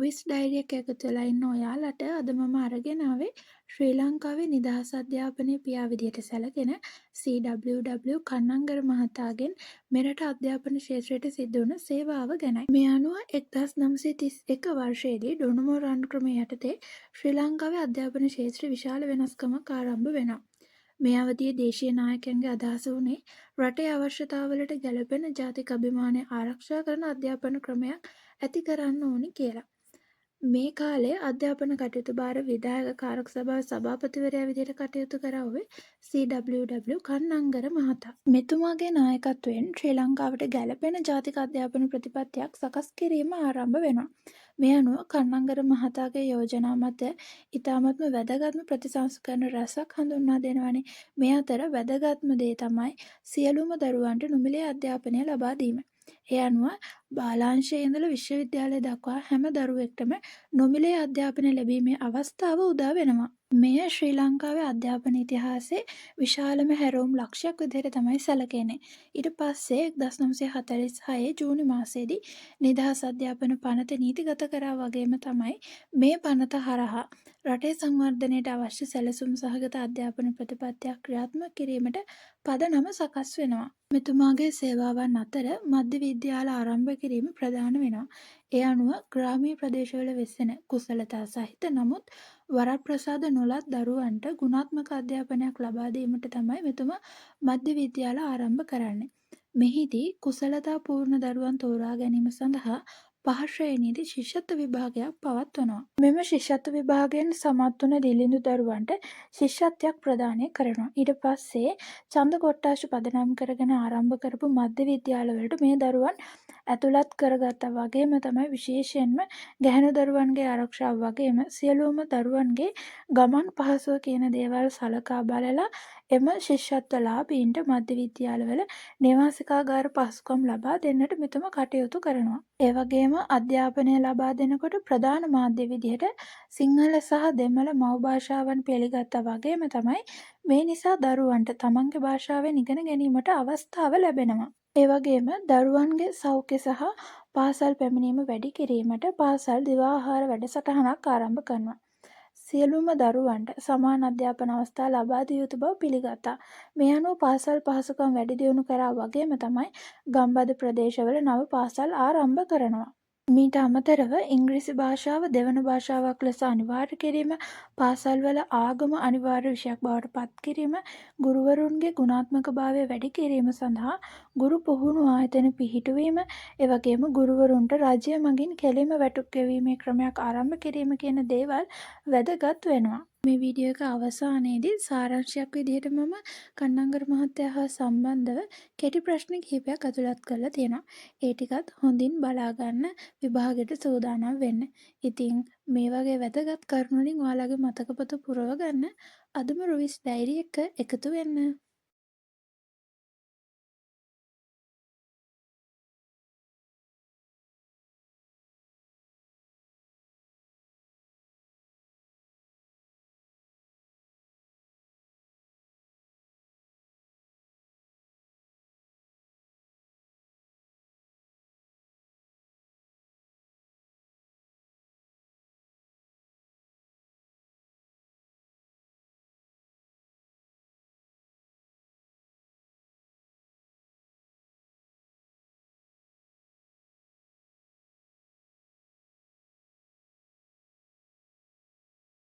රුවිස් diary එක එකතු වෙලා ඉන්න ඔයාලට අද මම අරගෙන ආවේ ශ්‍රී ලංකාවේ නිදහස් අධ්‍යාපනයේ පියා විදියට සැලකෙන CWW කන්නංගර මහතාගෙන් මෙරට අධ්‍යාපන ක්ෂේත්‍රයට සිදු වුණ සේවාව ගැනයි. මේ අනුව 1931 වර්ෂයේදී ඩොනමෝර් ආණ්ඩු ක්‍රමය යටතේ ශ්‍රී ලංකාවේ අධ්‍යාපන ක්ෂේත්‍රයේ විශාල වෙනස්කමක් ආරම්භ වෙනවා. මේ අවධියේ දේශීය නායකයන්ගේ අදහස වුණේ රටේ අවශ්‍යතාවලට ගැළපෙන ජාතික අභිමානය ආරක්ෂා කරන අධ්‍යාපන ක්‍රමයක් ඇති කරන්න ඕනි කියලා. මේ කාලේ අධ්‍යාපන කටයුතු භාර විධායක කාරක සභාවේ සභාපතිවරයා විදිහට කටයුතු කරාවේ CWW කන්නංගර මහතා. මෙතුමාගේ නායකත්වයෙන් ශ්‍රී ලංකාවට ගැළපෙන ජාතික අධ්‍යාපන ප්‍රතිපත්තියක් සකස් කිරීම ආරම්භ වෙනවා. මේ අනුව කන්නංගර මහතාගේ යෝජනා මත ඉතාමත්ම වැදගත්ම ප්‍රතිසංස්කරණ රැසක් හඳුන්වා දෙනවනේ. මේ අතර වැදගත්ම දේ තමයි සියලුම දරුවන්ට නොමිලේ අධ්‍යාපනය ලබා දීම. ඒ අනුව බාලාංශයේ ඉඳලා විශ්වවිද්‍යාලය දක්වා හැම දරුවෙක්ටම නොමිලේ අධ්‍යාපනය ලැබීමේ අවස්ථාව උදා වෙනවා. මෙය ශ්‍රී ලංකාවේ අධ්‍යාපන ඉතිහාසයේ විශාලම හැරවුම් ලක්ෂයක් විදිහට තමයි සැලකෙන්නේ. ඊට පස්සේ 1946 ජූනි මාසයේදී නිදහස් අධ්‍යාපන පනත නීතිගත කරා වගේම තමයි මේ පනත හරහා රටේ සංවර්ධනයට අවශ්‍ය සැලසුම් සහගත අධ්‍යාපන ප්‍රතිපත්තියක් ක්‍රියාත්මක කිරීමට පදනම සකස් වෙනවා. මෙතුමාගේ සේවාවන් අතර මධ්‍ය විද්‍යාල ආරම්භ කිරීම ප්‍රධාන වෙනවා. ඒ අනුව ග්‍රාමීය ප්‍රදේශවල වෙසෙන කුසලතා සහිත නමුත් වරප්‍රසාද නොලත් දරුවන්ට ගුණාත්මක අධ්‍යාපනයක් ලබා දීමට තමයි මෙතුමා මධ්‍ය විද්‍යාල ආරම්භ කරන්නේ. මෙහිදී කුසලතා පූර්ණ දරුවන් තෝරා ගැනීම සඳහා 5 ශ්‍රේණියේදී ශිෂ්‍යත්ව විභාගයක් පවත්වනවා. මෙම ශිෂ්‍යත්ව විභාගයෙන් සමත් වුණ දිළිඳු දරුවන්ට ශිෂ්‍යත්වයක් ප්‍රදානය කරනවා. ඊට පස්සේ ඡන්ද කොට්ටාශ පදනම් කරගෙන ආරම්භ කරපු මධ්‍ය විද්‍යාලවලට මේ දරුවන් ඇතුළත් කරගත්තා වගේම තමයි විශේෂයෙන්ම ගැහැණු දරුවන්ගේ ආරක්ෂාව වගේම සියලුම දරුවන්ගේ ගමන් පහසුව කියන දේවල් සලකා බලලා එම ශිෂ්‍යත්වලාභීන්ට මධ්‍ය විද්‍යාලවල නේවාසිකාගාර පහසුකම් ලබා දෙන්නට මෙතුම කටයුතු කරනවා. ඒ වගේම අධ්‍යාපනය ලබා දෙනකොට ප්‍රධාන මාධ්‍ය විදිහට සිංහල සහ දෙමළ මව් භාෂාවන් පිළිගත්තා වගේම තමයි මේ නිසා දරුවන්ට තමන්ගේ භාෂාවෙන් ඉගෙන ගැනීමට අවස්ථාව ලැබෙනවා. ඒ වගේම දරුවන්ගේ සෞඛ්‍ය සහ පාසල් පැමිණීම වැඩි කිරීමට පාසල් දිවාහාර වැඩසටහනක් ආරම්භ කරනවා. සියලුම දරුවන්ට සමාන අධ්‍යාපන අවස්ථා ලබා දිය යුතු බව පිළිගත්තා. මේ අනුව පාසල් පහසුකම් වැඩි දියුණු කරා වගේම තමයි ගම්බද ප්‍රදේශවල නව පාසල් ආරම්භ කරනවා. මීට අමතරව ඉංග්‍රීසි භාෂාව දෙවන භාෂාවක් ලෙස අනිවාර්ය කිරීම, පාසල්වල ආගම අනිවාර්ය විෂයක් බවට පත් කිරීම, ගුරුවරුන්ගේ ගුණාත්මකභාවය වැඩි කිරීම සඳහා ගුරු පුහුණු ආයතන පිහිටුවීම, එවැගේම ගුරුවරුන්ට රජය මගින් කෙලින්ම වැටුප් ගෙවීමේ ක්‍රමයක් ආරම්භ කිරීම කියන දේවල් වැදගත් වෙනවා. මේ වීඩියෝ එක අවසානයේදී සාරාංශයක් විදිහට මම කන්නංගර මහත්තයා හා සම්බන්ධව කෙටි ප්‍රශ්න කිහිපයක් ඇතුළත් කරලා තියෙනවා. ඒ ටිකත් හොඳින් බලා ගන්න විභාගෙට සූදානම් වෙන්න. ඉතින් මේ වගේ වැදගත් කරුණු වලින් ඔයාලගේ මතක පොත පුරව ගන්න අදම රුවිස් ඩයරි එක එකතු වෙන්න.